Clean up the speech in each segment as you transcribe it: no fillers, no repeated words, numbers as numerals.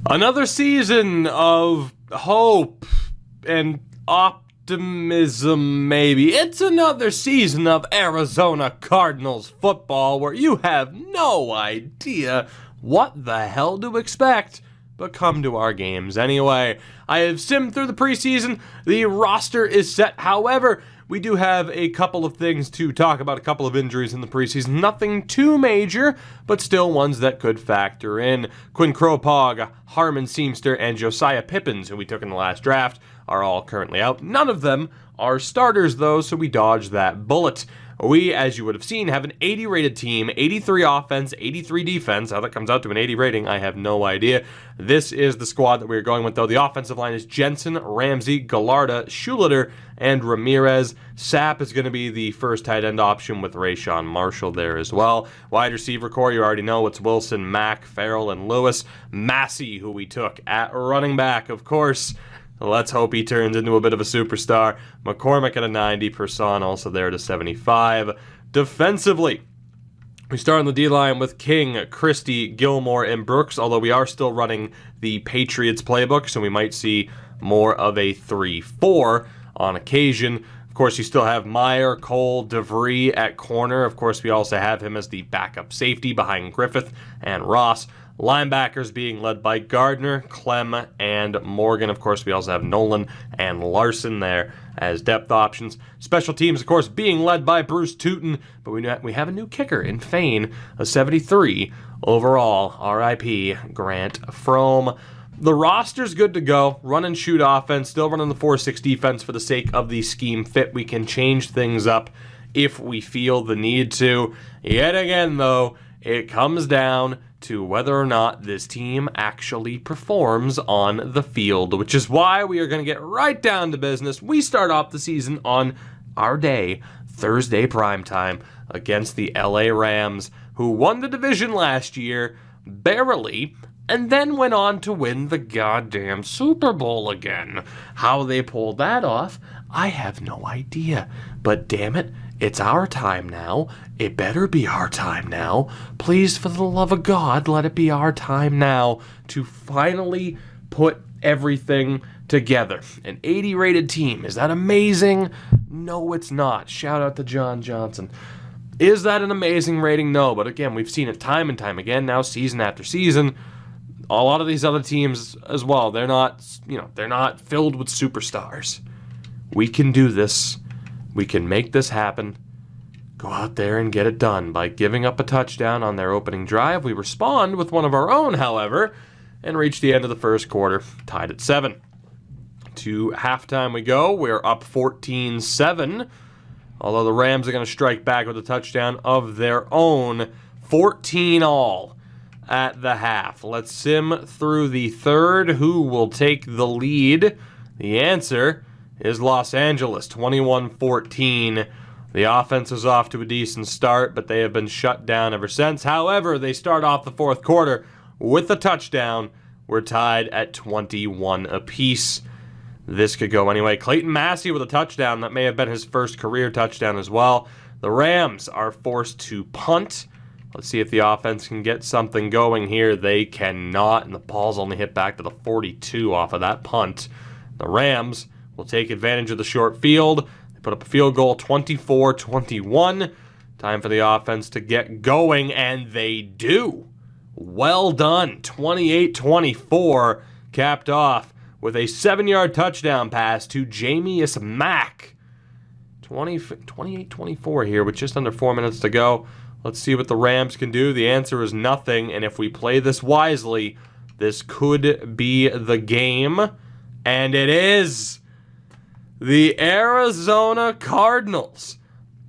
Another season of hope and optimism, maybe. It's another season of Arizona Cardinals football where you have no idea what the hell to expect, but come to our games anyway. I have simmed through the preseason. The roster is set. However, we do have a couple of things to talk about, a couple of injuries in the preseason. Nothing too major, but still ones that could factor in. Kropog, Harmon Seamster, and Josiah Pippens, who we took in the last draft, are all currently out. None of them are starters, though, so we dodged that bullet. We, as you would have seen, have an 80 rated team, 83 offense, 83 defense. How that comes out to an 80 rating, I have no idea. This is the squad that we're going with, though. The offensive line is Jensen, Ramsey, Gallarda, Schuleter, and Ramirez. Sapp is going to be the first tight end option with Reynaud Marshall there as well. Wide receiver core, you already know it's Wilson, Mack, Farrell, and Lewis. Massey, who we took at running back, of course. Let's hope he turns into a bit of a superstar. McCormick at a 90, Person also there at a 75. Defensively, we start on the D-line with King, Christie, Gilmore, and Brooks, although we are still running the Patriots playbook, so we might see more of a 3-4 on occasion. Of course, you still have Meyer, Cole, DeVree at corner. Of course, we also have him as the backup safety behind Griffith and Ross. Linebackers being led by Gardner, Klemm, and Morgan. Of course, we also have Nolan and Larson there as depth options. Special teams, of course, being led by Bruce Tootin, but we have a new kicker in Fane, a 73 overall. R.I.P. Grant Frome. The roster's good to go. Run and shoot offense, still running the 4-6 defense for the sake of the scheme fit. We can change things up if we feel the need to. Yet again, though, it comes down to whether or not this team actually performs on the field, which is why we are going to get right down to business. We start off the season on our day, Thursday primetime, against the LA Rams, who won the division last year, barely, and then went on to win the goddamn Super Bowl again. How they pulled that off, I have no idea. But damn it, it's our time now. It better be our time now. Please, for the love of God, let it be our time now to finally put everything together. An 80 rated team. Is that amazing? No, it's not. Shout out to John Johnson. Is that an amazing rating? No, but again, we've seen it time and time again now, season after season. A lot of these other teams as well, they're not filled with superstars. We can do this. We can make this happen. Go out there and get it done. By giving up a touchdown on their opening drive, we respond with one of our own, however, and reach the end of the first quarter, tied at 7. To halftime we go. We're up 14-7, although the Rams are going to strike back with a touchdown of their own. 14-all at the half. Let's sim through the third. Who will take the lead? The answer is Los Angeles, 21-14. The offense is off to a decent start, but they have been shut down ever since. However, they start off the fourth quarter with a touchdown. We're tied at 21 apiece. This could go anyway. Clayton Massey with a touchdown. That may have been his first career touchdown as well. The Rams are forced to punt. Let's see if the offense can get something going here. They cannot, and the ball's only hit back to the 42 off of that punt. The Rams will take advantage of the short field. They put up a field goal, 24-21. Time for the offense to get going, and they do. Well done. 28-24, capped off with a 7-yard touchdown pass to Jamius Mack. 28-24 here with just under 4 minutes to go. Let's see what the Rams can do. The answer is nothing, and if we play this wisely, this could be the game. And it is. The Arizona Cardinals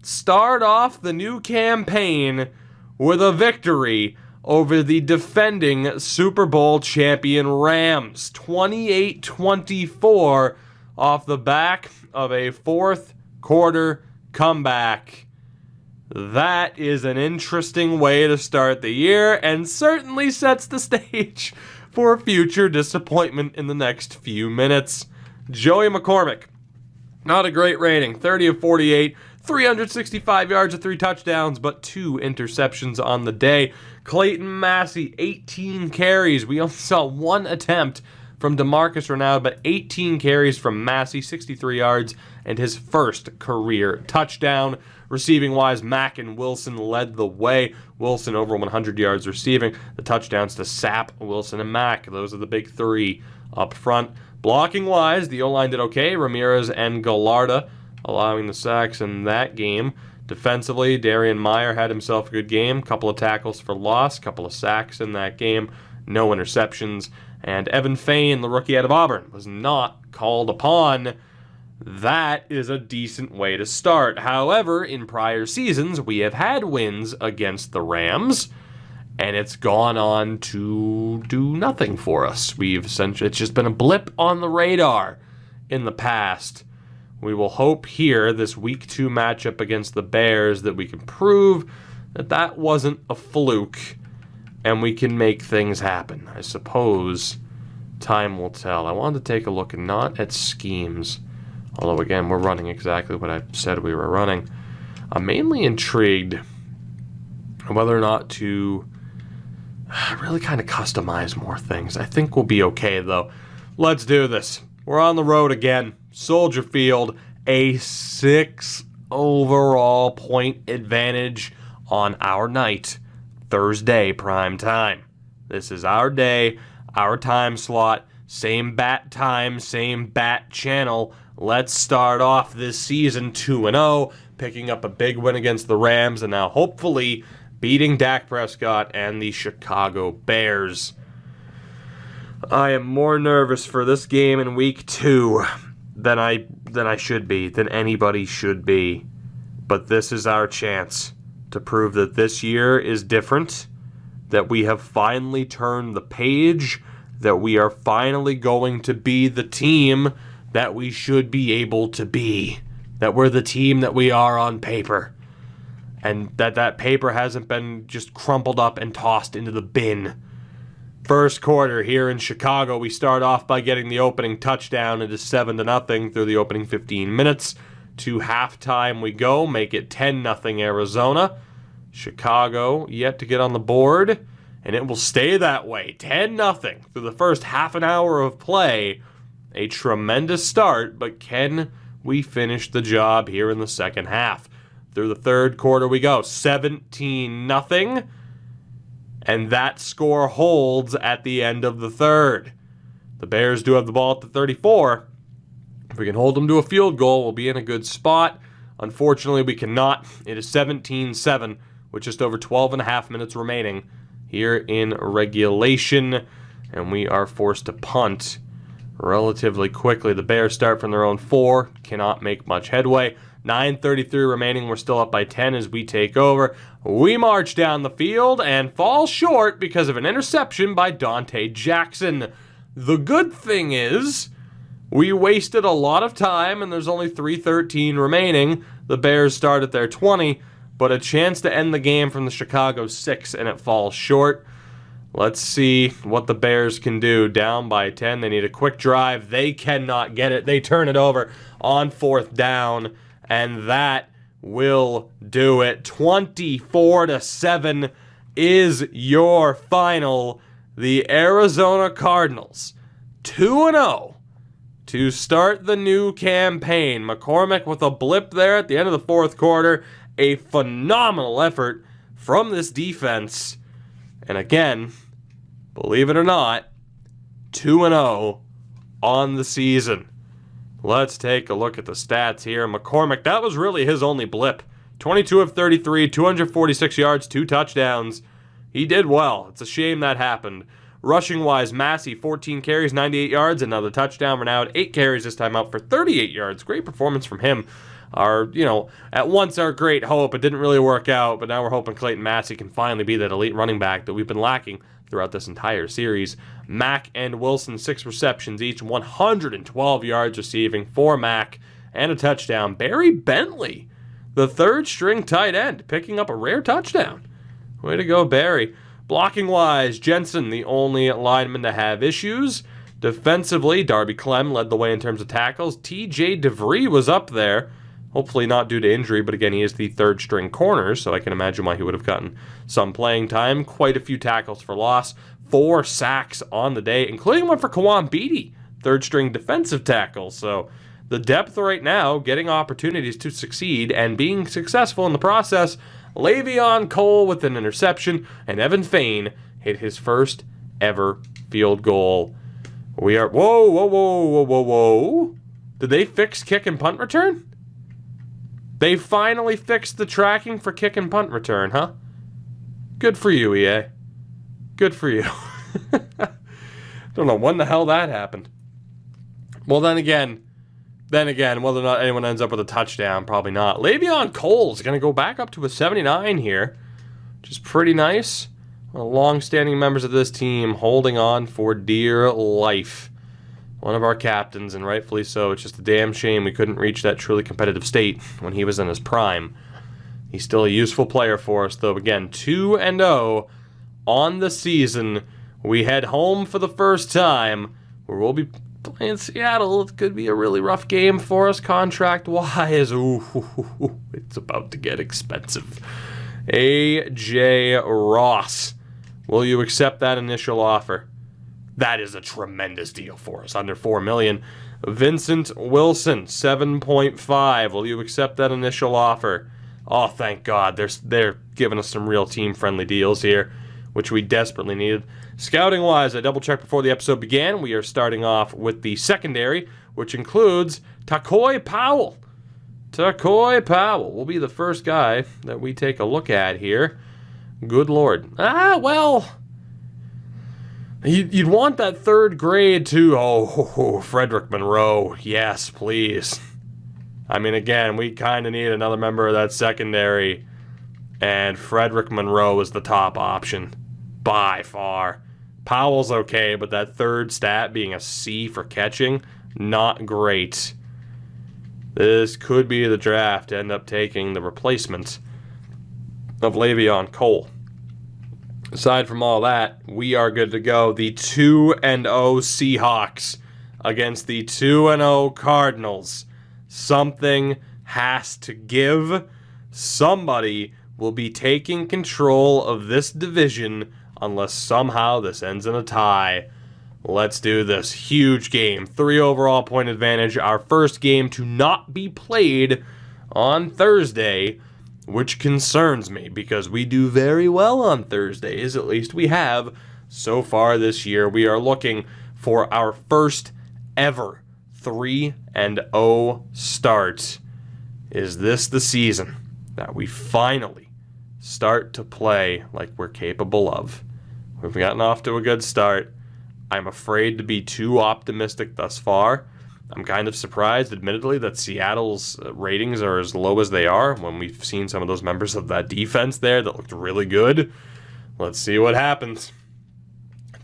start off the new campaign with a victory over the defending Super Bowl champion Rams. 28-24 off the back of a fourth quarter comeback. That is an interesting way to start the year and certainly sets the stage for future disappointment in the next few minutes. Joey McCormick, not a great rating, 30 of 48, 365 yards of 3 touchdowns, but 2 interceptions on the day. Clayton Massey, 18 carries. We only saw one attempt from DeMarcus Reynaud, but 18 carries from Massey, 63 yards, and his first career touchdown. Receiving-wise, Mack and Wilson led the way. Wilson over 100 yards receiving. The touchdowns to Sapp, Wilson, and Mack. Those are the big three up front. Blocking-wise, the O-line did okay. Ramirez and Gallarda allowing the sacks in that game. Defensively, Darian Meyer had himself a good game. Couple of tackles for loss, couple of sacks in that game. No interceptions. And Evan Fain, the rookie out of Auburn, was not called upon. That is a decent way to start. However, in prior seasons, we have had wins against the Rams, and it's gone on to do nothing for us. It's just been a blip on the radar in the past. We will hope here, this Week 2 matchup against the Bears, that we can prove that that wasn't a fluke, and we can make things happen. I suppose time will tell. I wanted to take a look not at schemes, although again, we're running exactly what I said we were running. I'm mainly intrigued whether or not to really kind of customize more things. I think we'll be okay, though. Let's do this. We're on the road again. Soldier Field, a 6 overall point advantage on our night, Thursday prime time. This is our day, our time slot, same bat time, same bat channel. Let's start off this season 2-0, picking up a big win against the Rams, and now hopefully beating Dak Prescott and the Chicago Bears. I am more nervous for this game in Week 2 than I should be, than anybody should be. But this is our chance to prove that this year is different, that we have finally turned the page, that we are finally going to be the team that we should be able to be, that we're the team that we are on paper, and that paper hasn't been just crumpled up and tossed into the bin. First quarter here in Chicago, we start off by getting the opening touchdown. It is 7-0 through the opening 15 minutes. To halftime we go, make it 10-0 Arizona. Chicago yet to get on the board, and it will stay that way. 10-0 through the first half an hour of play. A tremendous start, but can we finish the job here in the second half? Through the third quarter we go, 17-0. And that score holds at the end of the third. The Bears do have the ball at the 34. If we can hold them to a field goal, we'll be in a good spot. Unfortunately, we cannot. It is 17-7 with just over 12 and a half minutes remaining here in regulation. And we are forced to punt relatively quickly. The Bears start from their own 4. Cannot make much headway. 9:33 remaining. We're still up by 10 as we take over. We march down the field and fall short because of an interception by Dante Jackson. The good thing is we wasted a lot of time and there's only 3:13 remaining. The Bears start at their 20, but a chance to end the game from the Chicago 6, and it falls short. Let's see what the Bears can do. Down by 10. They need a quick drive. They cannot get it. They turn it over on 4th down. And that will do it. 24-7 is your final. The Arizona Cardinals, 2-0 to start the new campaign. McCormick with a blip there at the end of the fourth quarter. A phenomenal effort from this defense. And again, believe it or not, 2-0 on the season. Let's take a look at the stats here. McCormick, that was really his only blip. 22 of 33, 246 yards, 2 touchdowns. He did well. It's a shame that happened. Rushing-wise, Massey, 14 carries, 98 yards, another touchdown. Reynaud, 8 carries this time out for 38 yards. Great performance from him. At once our great hope. It didn't really work out, but now we're hoping Clayton Massey can finally be that elite running back that we've been lacking throughout this entire series. Mack and Wilson, 6 receptions each, 112 yards receiving for Mack, and a touchdown. Barry Bentley, the third-string tight end, picking up a rare touchdown. Way to go, Barry. Blocking-wise, Jensen, the only lineman to have issues. Defensively, Darby Klemm led the way in terms of tackles. T.J. DeVree was up there. Hopefully not due to injury, but again, he is the third string corner, so I can imagine why he would have gotten some playing time. Quite a few tackles for loss. 4 sacks on the day, including one for Beatty, third string defensive tackle. So the depth right now, getting opportunities to succeed and being successful in the process. Le'Veon Cole with an interception, and Evan Fain hit his first ever field goal. We are... Whoa. Did they fix kick and punt return? They finally fixed the tracking for kick and punt return, huh? Good for you, EA. Good for you. Don't know when the hell that happened. Well, then again, whether or not anyone ends up with a touchdown, probably not. Le'Veon Cole's going to go back up to a 79 here, which is pretty nice. Long-standing members of this team holding on for dear life. One of our captains, and rightfully so. It's just a damn shame we couldn't reach that truly competitive state when he was in his prime. He's still a useful player for us, though. Again, 2-0 on the season. We head home for the first time, where we'll be playing Seattle. It could be a really rough game for us contract-wise. Ooh, it's about to get expensive. A.J. Ross, will you accept that initial offer? That is a tremendous deal for us, under $4 million. Vincent Wilson, 7.5. Will you accept that initial offer? Oh, thank God. They're giving us some real team-friendly deals here, which we desperately needed. Scouting-wise, I double-checked before the episode began. We are starting off with the secondary, which includes Takoy Powell. Takoy Powell will be the first guy that we take a look at here. Good Lord. Well... You'd want that third grade too. Oh, Frederick Monroe. Yes, please. I mean, again, we kind of need another member of that secondary. And Frederick Monroe is the top option. By far. Powell's okay, but that third stat being a C for catching, not great. This could be the draft to end up taking the replacement of Le'Veon Cole. Aside from all that, we are good to go. The 2-0 Seahawks against the 2-0 Cardinals. Something has to give. Somebody will be taking control of this division unless somehow this ends in a tie. Let's do this. Huge game. 3 overall point advantage. Our first game to not be played on Thursday, which concerns me because we do very well on Thursdays, at least we have so far this year. We are looking for our first ever 3-0 start. Is this the season that we finally start to play like we're capable of? We've gotten off to a good start. I'm afraid to be too optimistic thus far. I'm kind of surprised, admittedly, that Seattle's ratings are as low as they are when we've seen some of those members of that defense there that looked really good. Let's see what happens.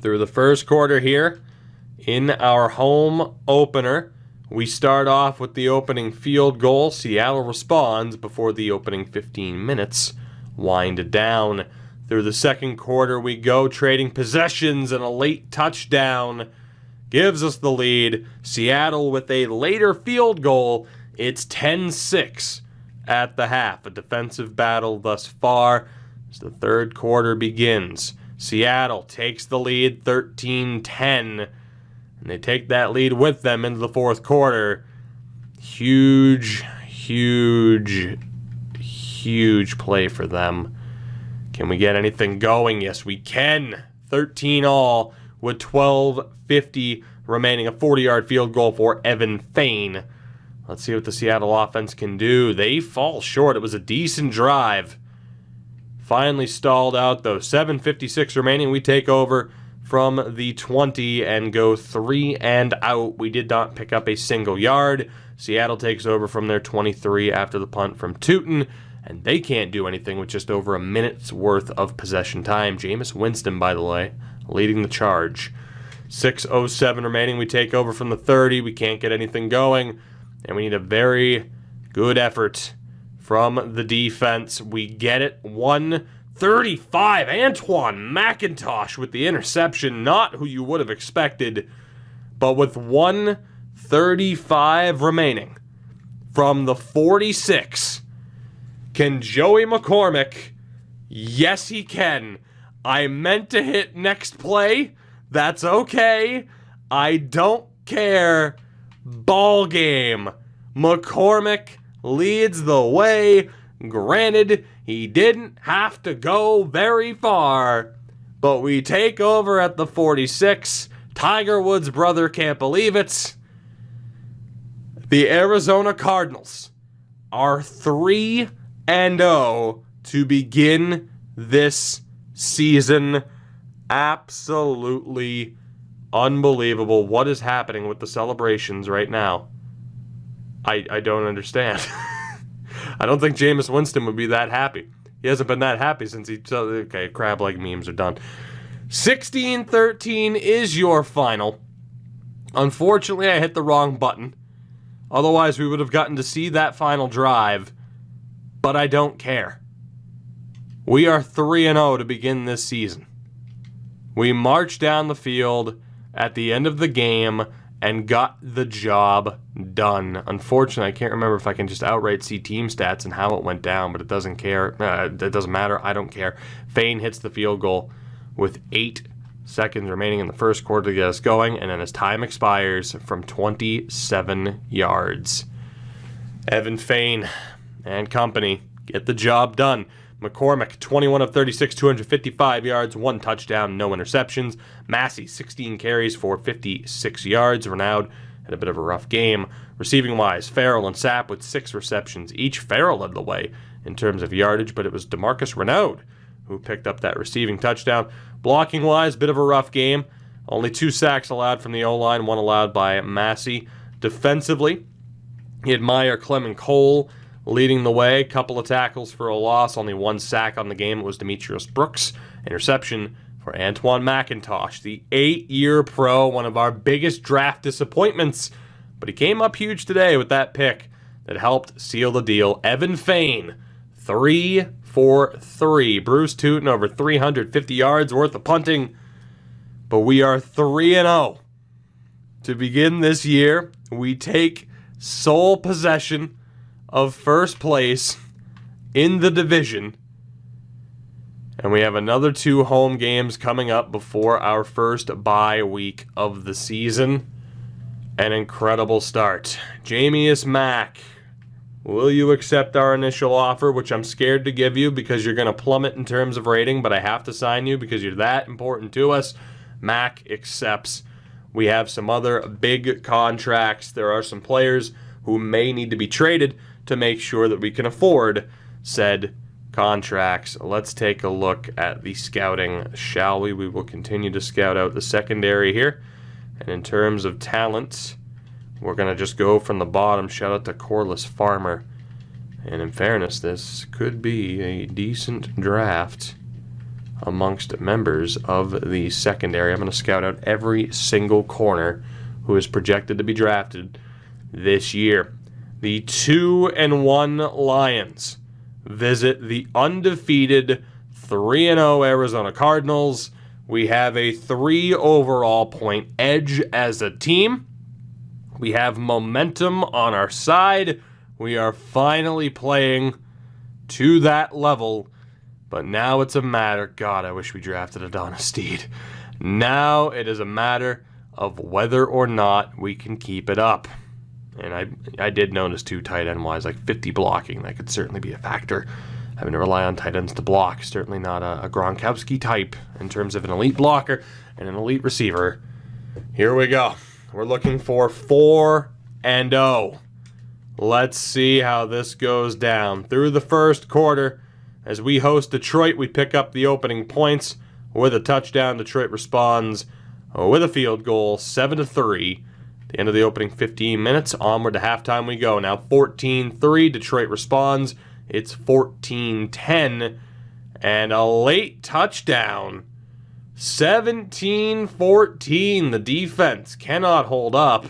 Through the first quarter here, in our home opener, we start off with the opening field goal. Seattle responds before the opening 15 minutes wind down. Through the second quarter we go, trading possessions, and a late touchdown gives us the lead. Seattle with a later field goal. It's 10-6 at the half. A defensive battle thus far as the third quarter begins. Seattle takes the lead 13-10, and they take that lead with them into the fourth quarter. Huge play for them. Can we get anything going? Yes, we can. 13-all. With 12:50 remaining, a 40-yard field goal for Evan Fain. Let's see what the Seattle offense can do. They fall short. It was a decent drive. Finally stalled out, though. 7:56 remaining. We take over from the 20 and go 3 and out. We did not pick up a single yard. Seattle takes over from their 23 after the punt from Tootin, and they can't do anything with just over a minute's worth of possession time. Jameis Winston, by the way, leading the charge. 6:07 remaining. We take over from the 30. We can't get anything going, and we need a very good effort from the defense. We get it. 1:35. Antoine McIntosh with the interception. Not who you would have expected, but with 1:35 remaining. from the 46. Can Joey McCormick? Yes, he can. I meant to hit next play. That's okay. I don't care. Ball game. McCormick leads the way. Granted, he didn't have to go very far, but we take over at the 46. Tiger Woods' brother can't believe it. The Arizona Cardinals are 3-0 to begin this season. Absolutely unbelievable. What is happening with the celebrations right now? I don't understand. I don't think Jameis Winston would be that happy. He hasn't been that happy since he... Okay, crab-leg memes are done. 16-13 is your final. Unfortunately, I hit the wrong button. Otherwise, we would have gotten to see that final drive. But I don't care. We are 3-0 to begin this season. We marched down the field at the end of the game and got the job done. Unfortunately, I can't remember if I can just outright see team stats and how it went down, but it doesn't care. It doesn't matter. I don't care. Fane hits the field goal with 8 seconds remaining in the first quarter to get us going, and then his time expires from 27 yards. Evan Fane and company get the job done. McCormick, 21 of 36, 255 yards, 1 touchdown, no interceptions. Massey, 16 carries for 56 yards. Reynaud had a bit of a rough game. Receiving-wise, Farrell and Sapp with 6 receptions each. Farrell led the way in terms of yardage, but it was DeMarcus Reynaud who picked up that receiving touchdown. Blocking-wise, bit of a rough game. Only 2 sacks allowed from the O-line, 1 allowed by Massey. Defensively, you admire Klemm and Cole leading the way. Couple of tackles for a loss, only 1 sack on the game. It was Demetrius Brooks. Interception for Antoine McIntosh, the 8-year pro, one of our biggest draft disappointments. But he came up huge today with that pick that helped seal the deal. Evan Fane, 3 for 3. Bruce Tootin over 350 yards worth of punting. But we are 3-0 to begin this year. We take sole possession of first place in the division. And we have another 2 home games coming up before our first bye week of the season. An incredible start. Jamius Mack, will you accept our initial offer, which I'm scared to give you because you're going to plummet in terms of rating, but I have to sign you because you're that important to us. Mack accepts. We have some other big contracts. There are some players who may need to be traded to make sure that we can afford said contracts. Let's take a look at the scouting, shall we? We will continue to scout out the secondary here. And in terms of talent, we're going to just go from the bottom. Shout out to Corliss Farmer. And in fairness, this could be a decent draft amongst members of the secondary. I'm going to scout out every single corner who is projected to be drafted this year. The 2-1 Lions visit the undefeated 3-0 Arizona Cardinals. We have a 3 overall point edge as a team. We have momentum on our side. We are finally playing to that level. But now it's a matter... God, I wish we drafted Adonis Steed. Now it is a matter of whether or not we can keep it up. And I did notice too, tight end-wise, like 50 blocking. That could certainly be a factor. Having to rely on tight ends to block. Certainly not a Gronkowski type in terms of an elite blocker and an elite receiver. Here we go. We're looking for 4-0. Let's see how this goes down. Through the first quarter, as we host Detroit, we pick up the opening points with a touchdown. Detroit responds with a field goal, 7-3. The end of the opening 15 minutes. Onward to halftime we go. Now 14-3. Detroit responds. It's 14-10. And a late touchdown. 17-14. The defense cannot hold up.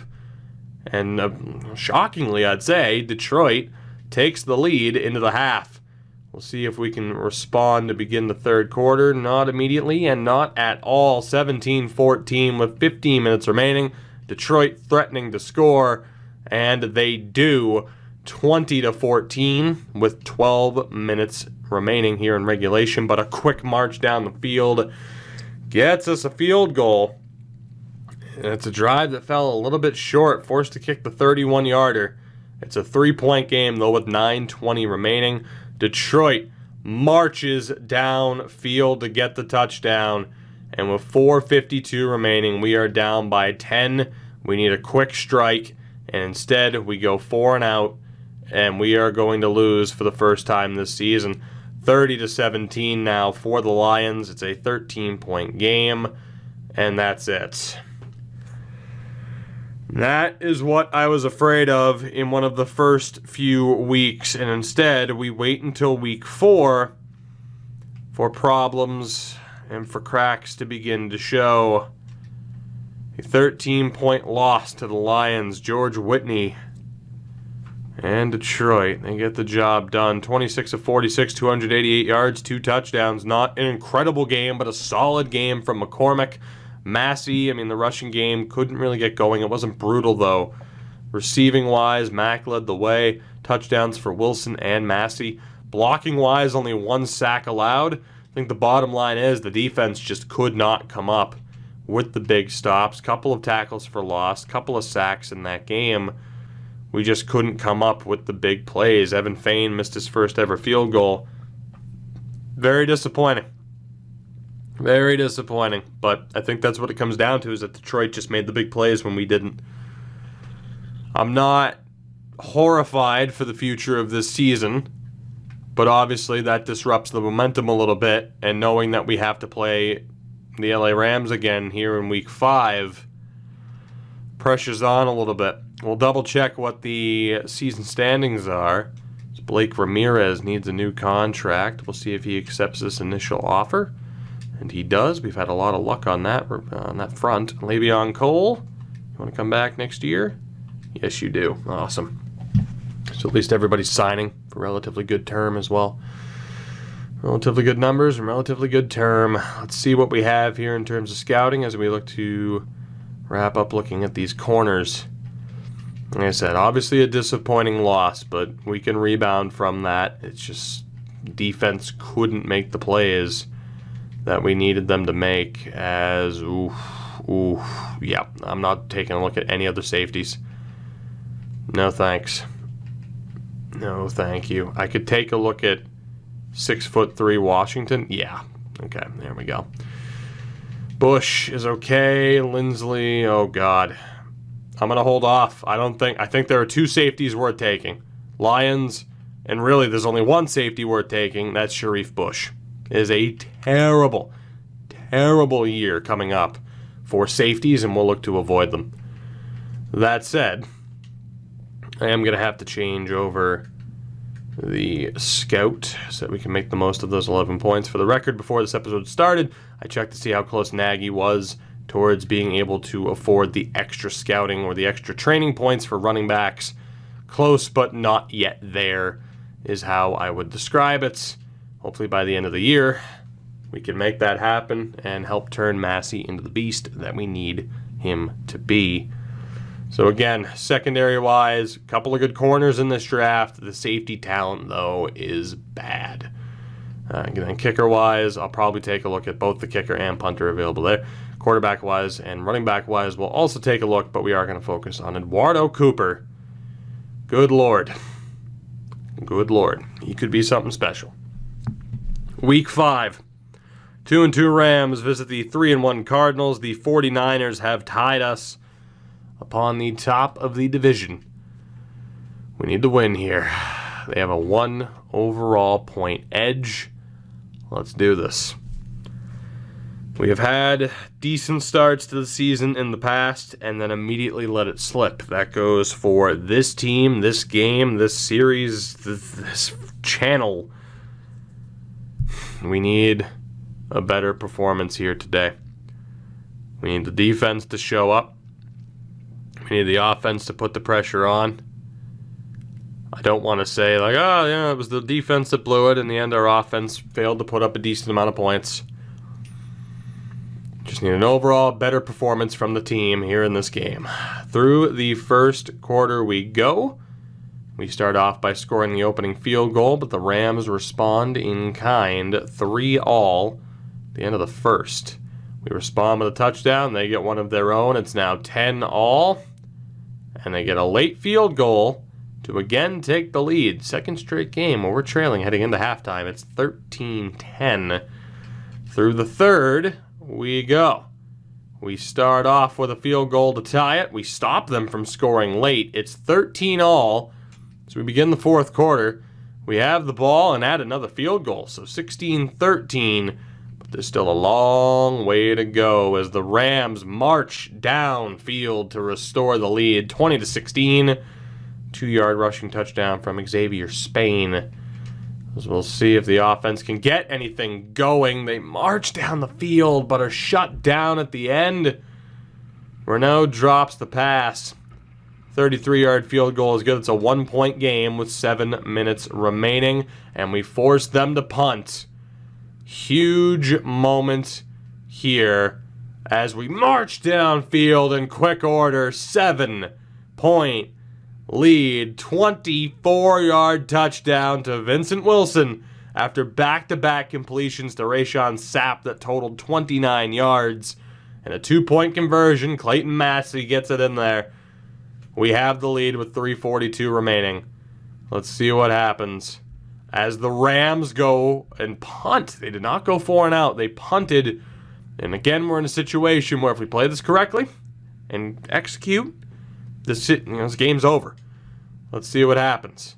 And shockingly, I'd say, Detroit takes the lead into the half. We'll see if we can respond to begin the third quarter. Not immediately and not at all. 17-14 with 15 minutes remaining. Detroit threatening to score, and they do 20-14 with 12 minutes remaining here in regulation, but a quick march down the field gets us a field goal. And it's a drive that fell a little bit short, forced to kick the 31-yarder. It's a 3-point game, though, with 9:20 remaining. Detroit marches downfield to get the touchdown, and with 4:52 remaining, we are down by 10. We need a quick strike, and instead we go 4 and out, and we are going to lose for the first time this season. 30-17 now for the Lions. It's a 13-point game, and that's it. That is what I was afraid of in one of the first few weeks, and instead we wait until week 4 for problems and for cracks to begin to show. A 13-point loss to the Lions. George Whitney and Detroit, they get the job done. 26 of 46, 288 yards, 2 touchdowns. Not an incredible game, but a solid game from McCormick. Massey, I mean, the rushing game couldn't really get going. It wasn't brutal, though. Receiving-wise, Mack led the way. Touchdowns for Wilson and Massey. Blocking-wise, only 1 sack allowed. I think the bottom line is the defense just could not come up with the big stops. Couple of tackles for loss. Couple of sacks in that game. We just couldn't come up with the big plays. Evan Fain missed his first ever field goal. Very disappointing. Very disappointing, but I think that's what it comes down to, is that Detroit just made the big plays when we didn't. I'm not horrified for the future of this season, but obviously that disrupts the momentum a little bit, and knowing that we have to play the LA Rams again here in week 5, pressure's on a little bit. We'll double check what the season standings are. Blake Ramirez needs a new contract. We'll see if he accepts this initial offer. And he does. We've had a lot of luck on that front. Le'Veon Cole, you want to come back next year? Yes, you do. Awesome. So at least everybody's signing for relatively good term as well. Relatively good numbers and relatively good term. Let's see what we have here in terms of scouting as we look to wrap up looking at these corners. Like I said, obviously a disappointing loss, but we can rebound from that. It's just defense couldn't make the plays that we needed them to make, as, yeah, I'm not taking a look at any other safeties. No thanks. No thank you. I could take a look at 6'3" Washington. Yeah, okay, there we go. Bush is okay. Lindsley, oh God. I'm going to hold off. I think there are 2 safeties worth taking. Lions, and really there's only 1 safety worth taking. That's Sharif Bush. It is a terrible, terrible year coming up for safeties, and we'll look to avoid them. That said, I am going to have to change over the scout so that we can make the most of those 11 points. For the record, before this episode started, I checked to see how close Nagy was towards being able to afford the extra scouting or the extra training points for running backs. Close, but not yet there, is how I would describe it. Hopefully by the end of the year, we can make that happen and help turn Massey into the beast that we need him to be. So again, secondary-wise, a couple of good corners in this draft. The safety talent, though, is bad. Then kicker-wise, I'll probably take a look at both the kicker and punter available there. Quarterback-wise and running back-wise, we'll also take a look, but we are going to focus on Eduardo Cooper. Good Lord. Good Lord. He could be something special. Week 5. 2-2 Rams visit the 3-1 Cardinals. The 49ers have tied us upon the top of the division. We need to win here. They have a 1 overall point edge. Let's do this. We have had decent starts to the season in the past and then immediately let it slip. That goes for this team, this game, this series, this channel. We need a better performance here today. We need the defense to show up. We need the offense to put the pressure on. I don't want to say like, oh yeah, it was the defense that blew it. In the end, our offense failed to put up a decent amount of points. Just need an overall better performance from the team here in this game. Through the first quarter we go. We start off by scoring the opening field goal, but the Rams respond in kind, 3-all at the end of the first. We respond with a touchdown. They get one of their own. It's now 10-all, and they get a late field goal to again take the lead. Second straight game where we're trailing heading into halftime. It's 13-10. Through the third, we go. We start off with a field goal to tie it. We stop them from scoring late. It's 13-all. So we begin the fourth quarter. We have the ball and add another field goal. So 16-13. But there's still a long way to go as the Rams march downfield to restore the lead. 20-16. 2-yard rushing touchdown from Xavier Spain. As we'll see if the offense can get anything going. They march down the field but are shut down at the end. Reynaud drops the pass. 33-yard field goal is good. It's a 1-point game with 7 minutes remaining, and we force them to punt. Huge moment here as we march downfield in quick order. 7-point lead. 24-yard touchdown to Vincent Wilson after back-to-back completions to Sapp that totaled 29 yards. And a 2-point conversion. Clayton Massey gets it in there. We have the lead with 3:42 remaining. Let's see what happens. As the Rams go and punt. They did not go 4 and out. They punted. And again, we're in a situation where if we play this correctly and execute, this game's over. Let's see what happens.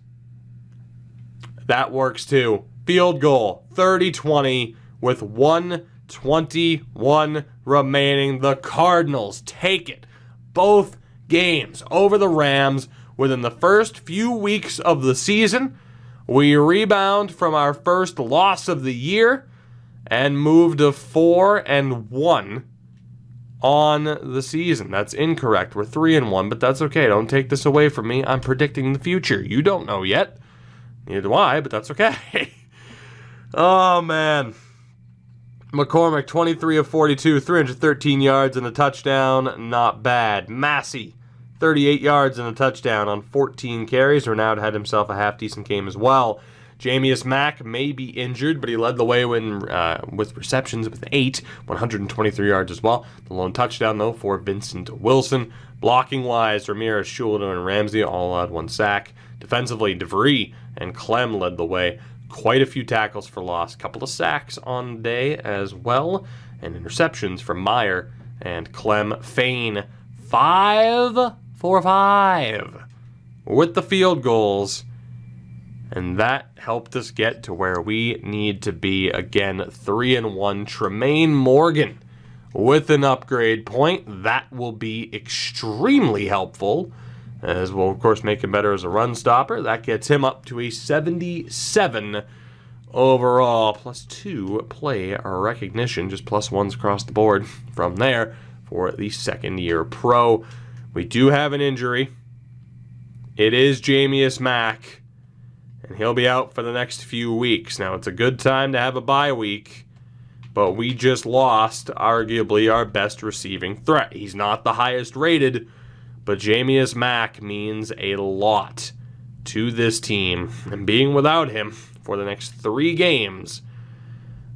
That works too. Field goal, 30-20 with 1:21 remaining. The Cardinals take it. Both games over the Rams within the first few weeks of the season. We rebound from our first loss of the year and move to 4-1 on the season. That's incorrect. We're 3-1, but that's okay. Don't take this away from me. I'm predicting the future. You don't know yet. Neither do I, but that's okay. Oh, man. McCormick, 23 of 42, 313 yards and a touchdown. Not bad. Massey, 38 yards and a touchdown on 14 carries. Reynaud had himself a half-decent game as well. Mack may be injured, but he led the way with receptions with 8, 123 yards as well. The lone touchdown, though, for Vincent Wilson. Blocking-wise, Ramirez, Schuleter, and Ramsey all had 1 sack. Defensively, DeVry and Klemm led the way. Quite a few tackles for loss. Couple of sacks on the day as well. And interceptions from Meyer and Klemm. Fain, 5 for 5 with the field goals. And that helped us get to where we need to be. Again, 3-1. Tremaine Morgan with an upgrade point. That will be extremely helpful, as we'll, of course, make him better as a run stopper. That gets him up to a 77 overall. +2 play recognition. Just +1s across the board from there for the second-year pro. We do have an injury. It is Mack. And he'll be out for the next few weeks. Now, it's a good time to have a bye week, but we just lost, arguably, our best receiving threat. He's not the highest rated, but Mack means a lot to this team. And being without him for the next 3 games,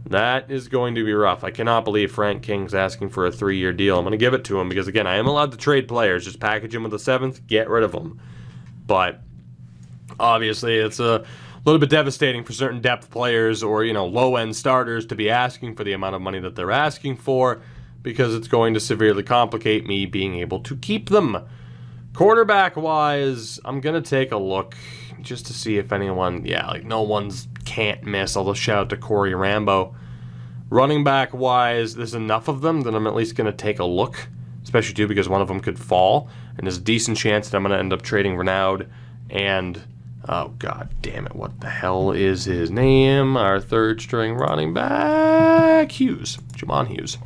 that is going to be rough. I cannot believe Frank King's asking for a 3-year deal. I'm going to give it to him because, again, I am allowed to trade players. Just package him with a 7th, get rid of him. But obviously, it's a little bit devastating for certain depth players or, low-end starters to be asking for the amount of money that they're asking for, because it's going to severely complicate me being able to keep them. Quarterback-wise, I'm going to take a look just to see if anyone, no one's can't miss. I'll just shout out to Corey Rambo. Running back-wise, there's enough of them that I'm at least going to take a look, especially, too, because one of them could fall, and there's a decent chance that I'm going to end up trading Reynaud and... oh, god damn it, what the hell is his name? Our third-string running back, Hughes. Jamon Hughes.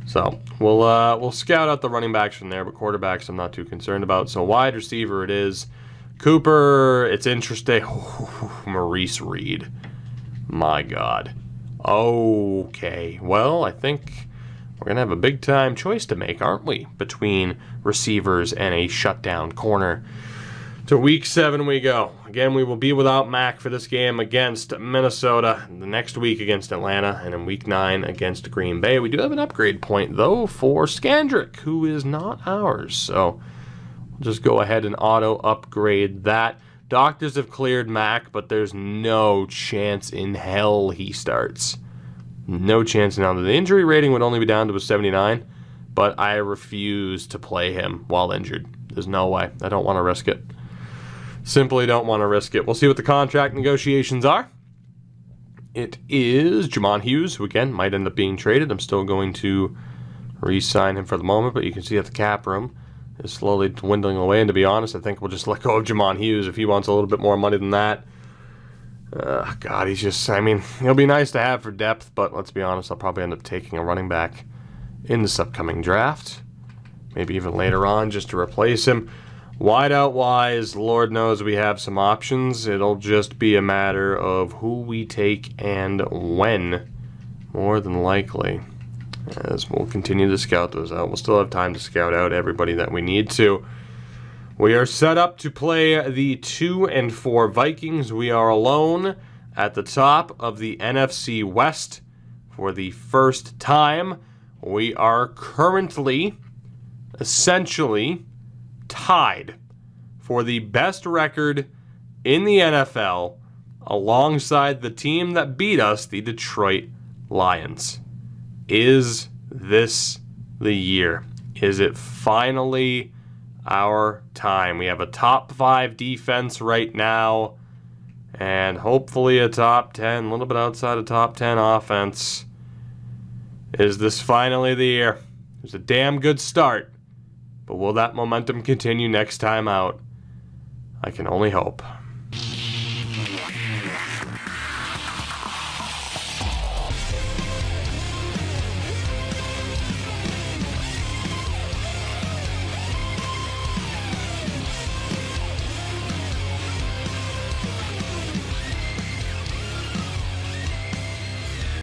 So, we'll scout out the running backs from there, but quarterbacks I'm not too concerned about. So, wide receiver it is. Cooper, it's interesting. Maurice Reed. My god. Okay, well, I think we're going to have a big-time choice to make, aren't we? Between receivers and a shutdown corner. To week 7 we go. Again, we will be without Mack for this game against Minnesota, the next week against Atlanta, and in week 9 against Green Bay. We do have an upgrade point, though, for Skandrick, who is not ours. So we'll just go ahead and auto-upgrade that. Doctors have cleared Mack, but there's no chance in hell he starts. No chance now. The injury rating would only be down to a 79, but I refuse to play him while injured. There's no way. I don't want to risk it. Simply don't want to risk it. We'll see what the contract negotiations are. It is Jamon Hughes, who again might end up being traded. I'm still going to re-sign him for the moment, but you can see that the cap room is slowly dwindling away. And to be honest, I think we'll just let go of Jamon Hughes if he wants a little bit more money than that. God, he's just, I mean, he'll be nice to have for depth, but let's be honest, I'll probably end up taking a running back in this upcoming draft. Maybe even later on just to replace him. Wideout-wise, Lord knows we have some options. It'll just be a matter of who we take and when, more than likely. As we'll continue to scout those out. We'll still have time to scout out everybody that we need to. We are set up to play the 2 and 4 Vikings. We are alone at the top of the NFC West for the first time. We are currently, essentially, tied for the best record in the NFL alongside the team that beat us, the Detroit Lions. Is this the year? Is it finally our time? We have a top 5 defense right now and hopefully a top 10, a little bit outside of top 10 offense. Is this finally the year? It was a damn good start. But will that momentum continue next time out? I can only hope.